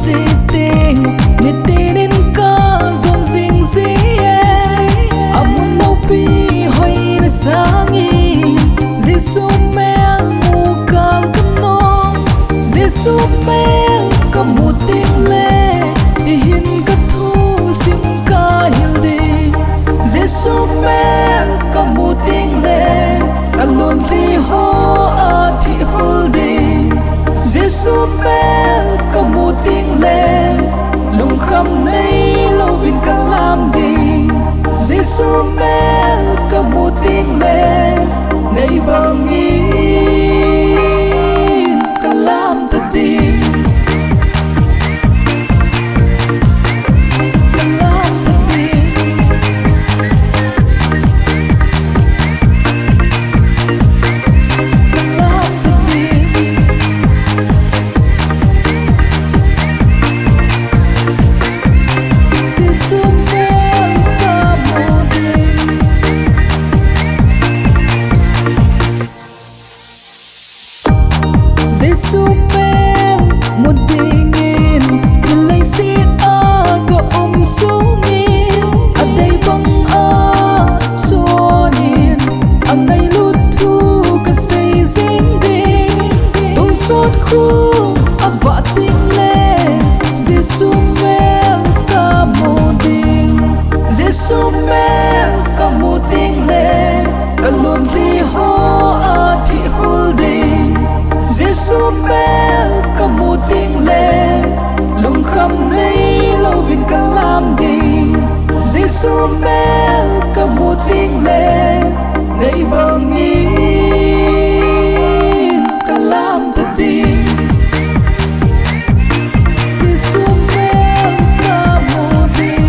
gì tình nét tin ca dọn dinh gì amun lâu pi hoy na sangi Jesu mel mu kal kano Jesu mel kamu ting le dihin ka thu sim ka hildi Jesu mel kamu ting le kalon li ho a thi holdi Jesu mel kamu ting le lung kham nei lo vin kalam di Jesu mel kamu ting le nei bangin kalam tadi kalam tadi kalam tadi Jesu mel kamu ting Jesu mel một dingin nilai sit aga sungin at day bang a chonin ang ngay lut thu kasay zing ding tung sot khu ava ting le Jesu mel kamu ding Jesu mel kamu ting le kalon li ho a thi holding Jesu mel kamu ting le lung kham nei lo vin kalam ding Jesu mel kamu ting le nei bangin kalam tadi Jesu mel kamu ting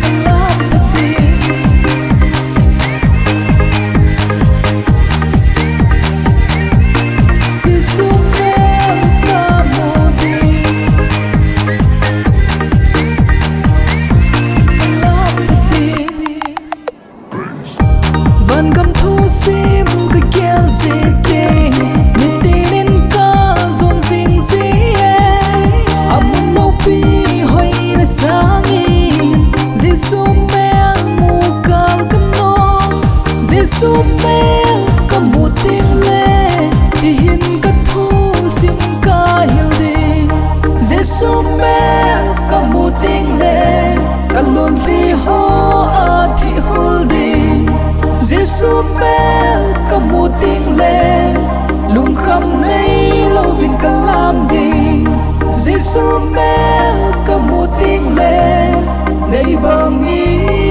kalam tadi Jesu mel kamu ting kalam tadi van kam thu sim ka kiel je ke ni tin ka zon sing si amun lo pi hoy na sangin Jesu mel mu kal kano Jesu mel kamu ting le dihin ka thu sim ka hildi Jesu mel kamu ting le kalon li ho a thi holding Jesu mel kamu ting le lung kham nei lo vin kalam ding Jesu mel kamu ting le nei bangin